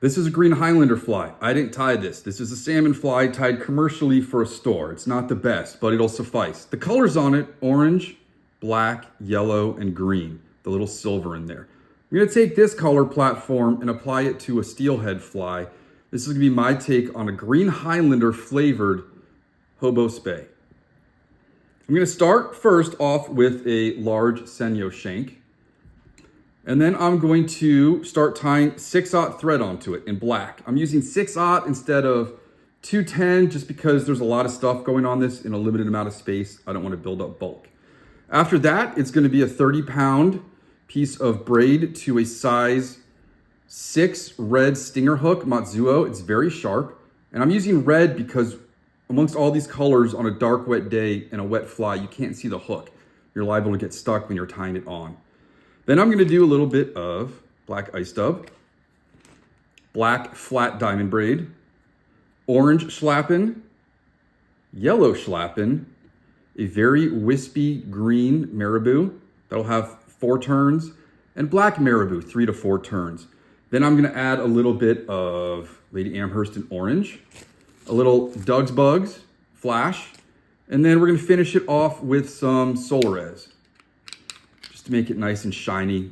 This is a Green Highlander fly. I didn't tie this. This is a salmon fly tied commercially for a store. It's not the best, but it'll suffice. The colors on it, orange, black, yellow, and green. The little silver in there. I'm gonna take this color platform and apply it to a steelhead fly. This is gonna be my take on a Green Highlander flavored Hoh Bo Spey. I'm gonna start first off with a large Senyo shank. And then I'm going to start tying 6/0 thread onto it in black. I'm using 6/0 instead of 210 just because there's a lot of stuff going on this in a limited amount of space. I don't want to build up bulk. After that, it's going to be a 30-pound piece of braid to a size 6 red stinger hook, Matzuo. It's very sharp. And I'm using red because amongst all these colors on a dark, wet day and a wet fly, you can't see the hook. You're liable to get stuck when you're tying it on. Then I'm gonna do a little bit of black ice dub, black flat diamond braid, orange schlappen, yellow schlappen, a very wispy green marabou that'll have 4 turns, and black marabou, 3 to 4 turns. Then I'm gonna add a little bit of Lady Amherst in orange, a little Doug's Bugs flash, and then we're gonna finish it off with some Solares. To make it nice and shiny.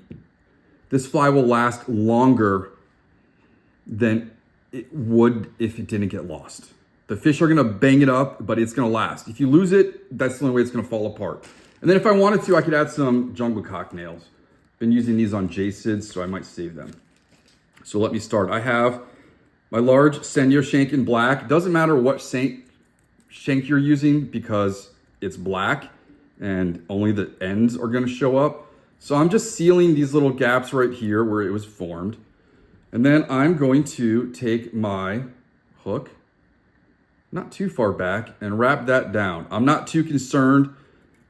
This fly will last longer than it would if it didn't get lost. The fish are gonna bang it up, but it's gonna last. If you lose it, that's the only way it's gonna fall apart. And then if I wanted to, I could add some jungle cock nails. Been using these on J-Sids, so I might save them. So let me start. I have my large Senyo shank in black. Doesn't matter what shank you're using because it's black and only the ends are gonna show up. So I'm just sealing these little gaps right here where it was formed. And then I'm going to take my hook, not too far back, and wrap that down. I'm not too concerned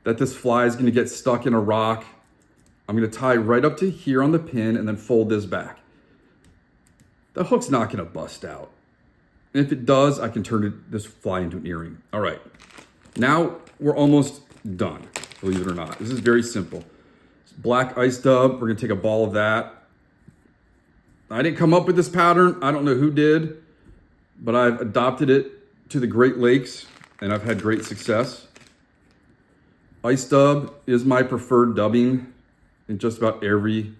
that this fly is gonna get stuck in a rock. I'm gonna tie right up to here on the pin and then fold this back. The hook's not gonna bust out. And if it does, I can turn this fly into an earring. All right, now we're almost done, believe it or not. This is very simple. Black ice dub, we're gonna take a ball of that. I didn't come up with this pattern. I don't know who did, but I've adopted it to the Great Lakes and I've had great success. Ice dub is my preferred dubbing in just about every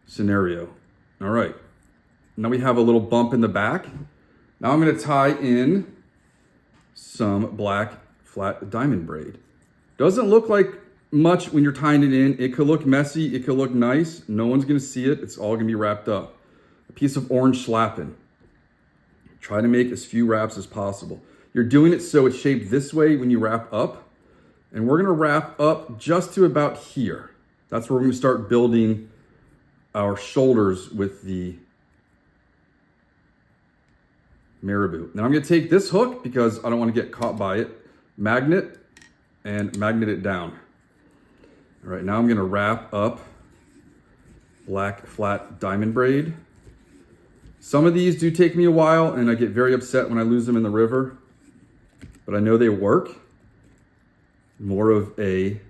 scenario. All right, now we have a little bump in the back. Now I'm gonna tie in some black flat diamond braid. Doesn't look like much when you're tying it in. It could look messy, it could look nice. No one's gonna see it, it's all gonna be wrapped up. A piece of orange schlappen. Try to make as few wraps as possible. You're doing it so it's shaped this way when you wrap up. And we're gonna wrap up just to about here. That's where we're gonna start building our shoulders with the marabou. Now I'm gonna take this hook because I don't wanna get caught by it, magnet, and magnet it down. All right, now I'm gonna wrap up black flat diamond braid. Some of these do take me a while and I get very upset when I lose them in the river, but I know they work. More of a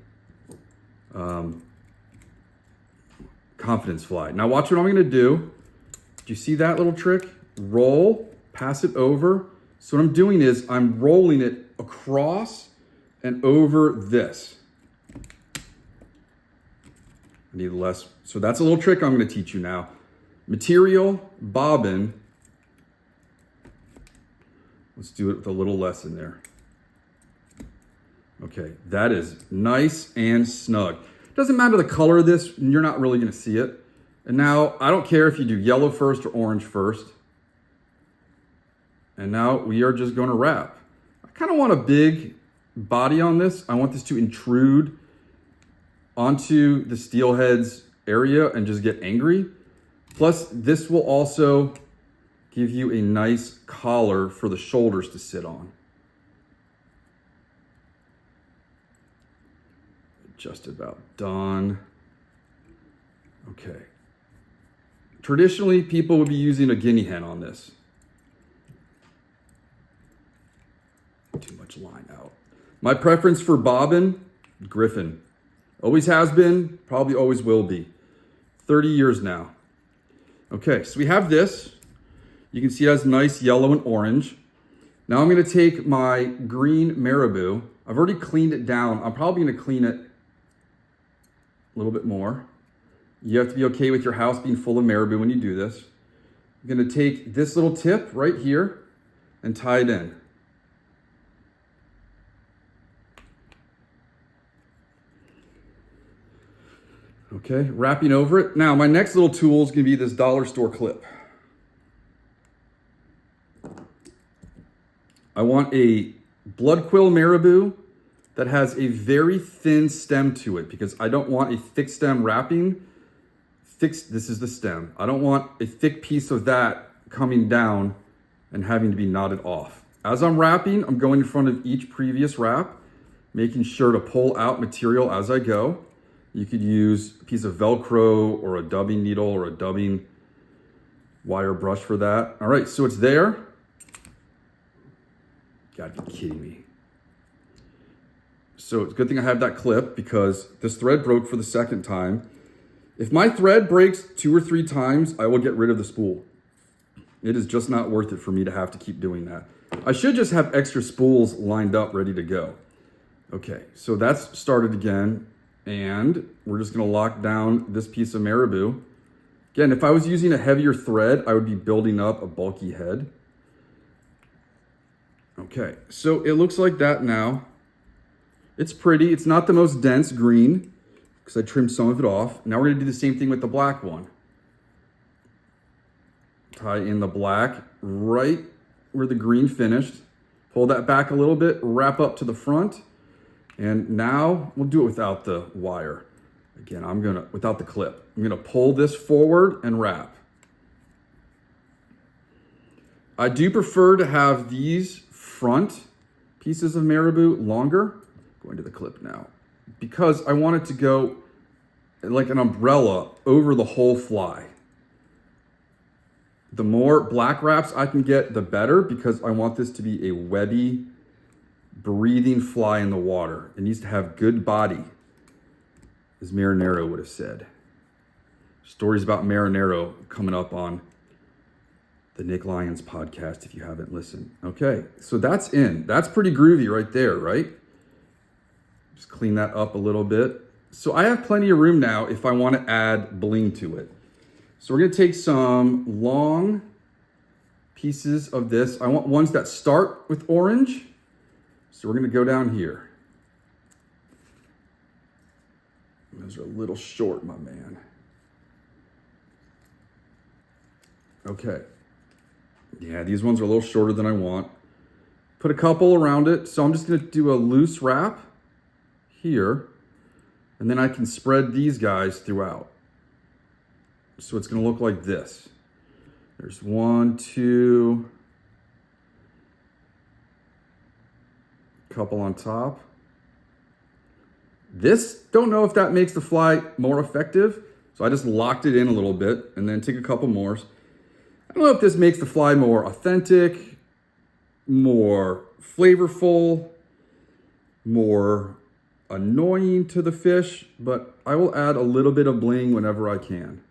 confidence fly. Now watch what I'm gonna do. Do you see that little trick? Roll, pass it over. So what I'm doing is I'm rolling it across and over this. I need less. So that's a little trick I'm going to teach you now. Material, bobbin. Let's do it with a little less in there. Okay, that is nice and snug. Doesn't matter the color of this, you're not really going to see it. And now I don't care if you do yellow first or orange first. And now we are just going to wrap. I kind of want a big body on this. I want this to intrude onto the steelhead's area and just get angry. Plus, this will also give you a nice collar for the shoulders to sit on. Just about done. Okay. Traditionally, people would be using a guinea hen on this. Too much line out. My preference for bobbin, griffin. Always has been, probably always will be. 30 years now. Okay, so we have this. You can see it has nice yellow and orange. Now I'm going to take my green marabou. I've already cleaned it down. I'm probably going to clean it a little bit more. You have to be okay with your house being full of marabou when you do this. I'm going to take this little tip right here and tie it in. Okay, wrapping over it. Now my next little tool is going to be this dollar store clip. I want a blood quill marabou that has a very thin stem to it because I don't want a thick stem wrapping. This is the stem. I don't want a thick piece of that coming down and having to be knotted off. As I'm wrapping, I'm going in front of each previous wrap, making sure to pull out material as I go. You could use a piece of Velcro or a dubbing needle or a dubbing wire brush for that. All right, so it's there. Gotta be kidding me. So it's a good thing I have that clip because this thread broke for the second time. If my thread breaks 2 or 3 times, I will get rid of the spool. It is just not worth it for me to have to keep doing that. I should just have extra spools lined up, ready to go. Okay, so that's started again. And we're just gonna lock down this piece of marabou. Again, if I was using a heavier thread, I would be building up a bulky head. Okay, so it looks like that now. It's pretty. It's not the most dense green because I trimmed some of it off. Now we're gonna do the same thing with the black one. Tie in the black right where the green finished. Pull that back a little bit, wrap up to the front. And now we'll do it without the wire. Again, without the clip. I'm gonna pull this forward and wrap. I do prefer to have these front pieces of marabou longer. Going to the clip now. Because I want it to go like an umbrella over the whole fly. The more black wraps I can get, the better, because I want this to be a webby, breathing fly in the water. It needs to have good body, as Marinero would have said. Stories about Marinero coming up on the Nick Lyons podcast if you haven't listened. Okay, so that's in. That's pretty groovy right there, right? Just clean that up a little bit. So I have plenty of room now if I want to add bling to it. So we're going to take some long pieces of this. I want ones that start with orange. So we're going to go down here. Those are a little short, my man. Okay. Yeah, these ones are a little shorter than I want. Put a couple around it. So I'm just going to do a loose wrap here. And then I can spread these guys throughout. So it's going to look like this. There's 1, 2, couple on top. This, don't know if that makes the fly more effective. So I just locked it in a little bit and then take a couple more. I don't know if this makes the fly more authentic, more flavorful, more annoying to the fish, but I will add a little bit of bling whenever I can.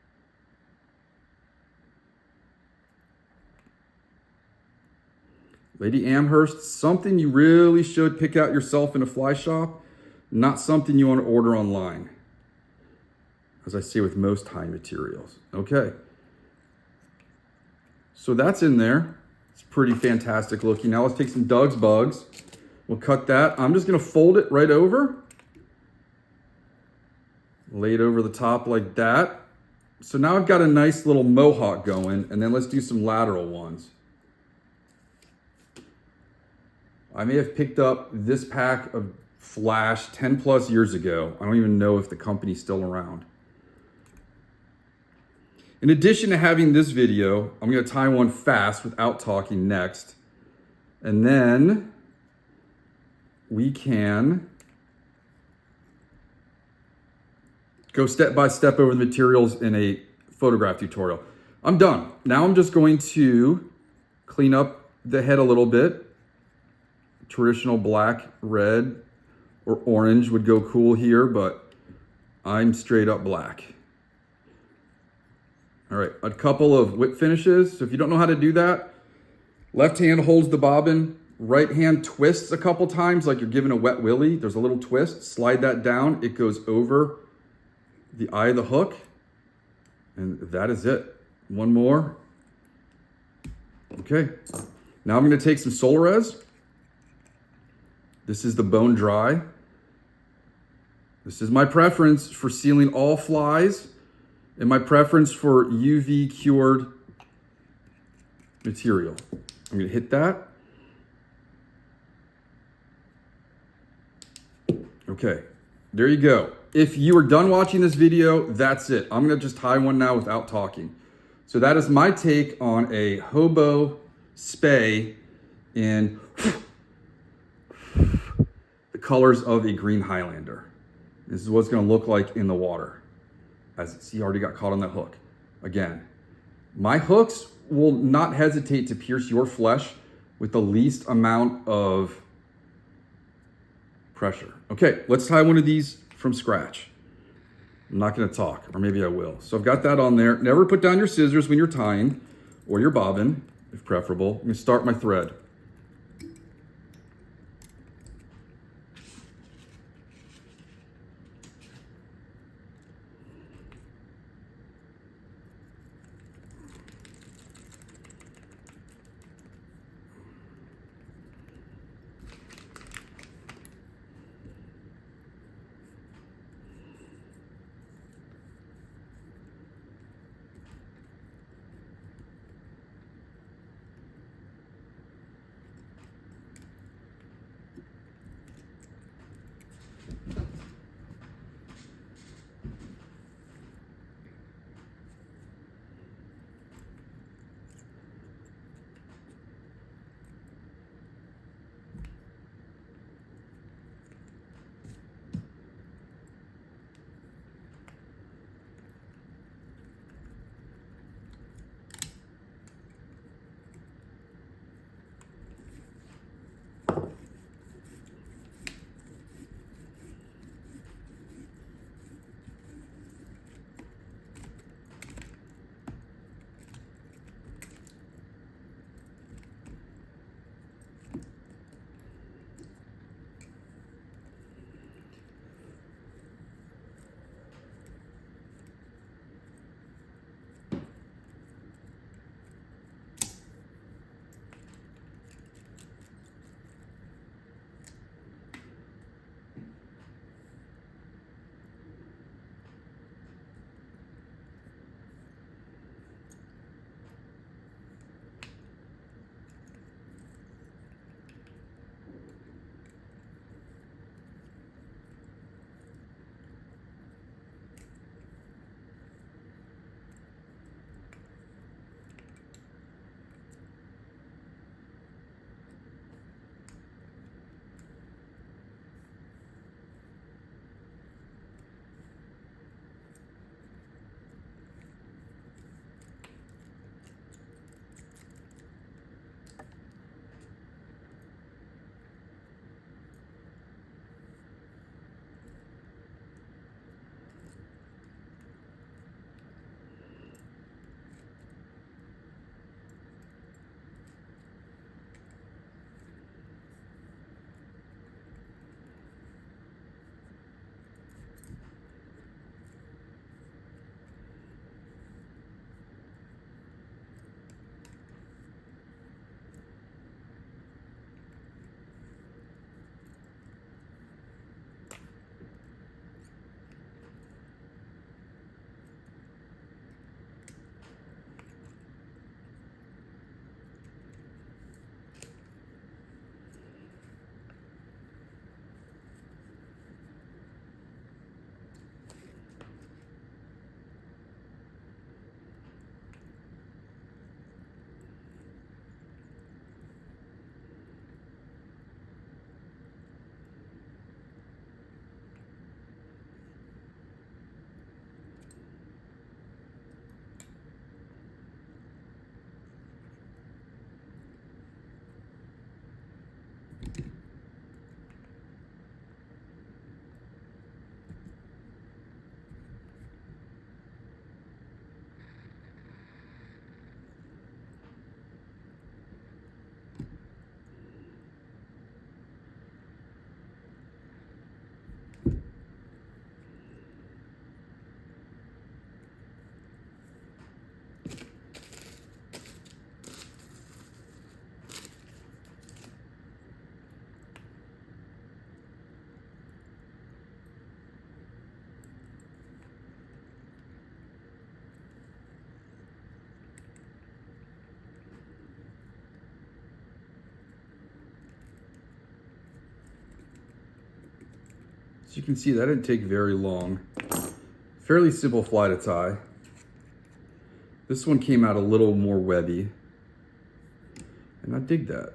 Lady Amherst, something you really should pick out yourself in a fly shop, not something you want to order online, as I say with most high materials. Okay. So that's in there. It's pretty fantastic looking. Now let's take some Doug's bugs. We'll cut that. I'm just going to fold it right over. Lay it over the top like that. So now I've got a nice little mohawk going, and then let's do some lateral ones. I may have picked up this pack of Flash 10 plus years ago. I don't even know if the company's still around. In addition to having this video, I'm going to tie one fast without talking next. And then we can go step by step over the materials in a photograph tutorial. I'm done. Now I'm just going to clean up the head a little bit. Traditional black, red, or orange would go cool here, but I'm straight up black. All right, a couple of whip finishes. So if you don't know how to do that, left hand holds the bobbin, right hand twists a couple times like you're giving a wet willy. There's a little twist, slide that down. It goes over the eye of the hook, and that is it. One more. Okay, now I'm gonna take some Solarez. This is the bone dry. This is my preference for sealing all flies and my preference for UV cured material. I'm gonna hit that. Okay, there you go. If you are done watching this video, that's it. I'm gonna just tie one now without talking. So that is my take on a Hoh Bo Spey in the colors of a Green Highlander. This is what it's gonna look like in the water. As see, already got caught on that hook. Again, my hooks will not hesitate to pierce your flesh with the least amount of pressure. Okay, let's tie one of these from scratch. I'm not gonna talk, or maybe I will. So I've got that on there. Never put down your scissors when you're tying, or your bobbin, if preferable. I'm gonna start my thread. As you can see, that didn't take very long. Fairly simple fly to tie. This one came out a little more webby, and I dig that.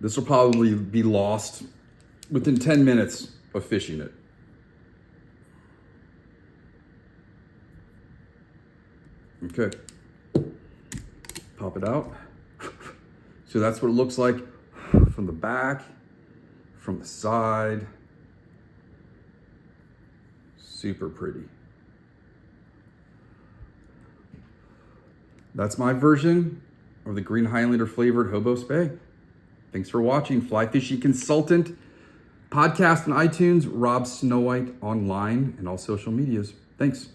This will probably be lost within 10 minutes of fishing it. Okay, pop it out. So that's what it looks like from the back, from the side. Super pretty. That's my version of the Green Highlander flavored Hoh Bo Spey. Thanks for watching. Fly Fishing Consultant podcast on iTunes, Rob Snowhite online, and all social medias. Thanks.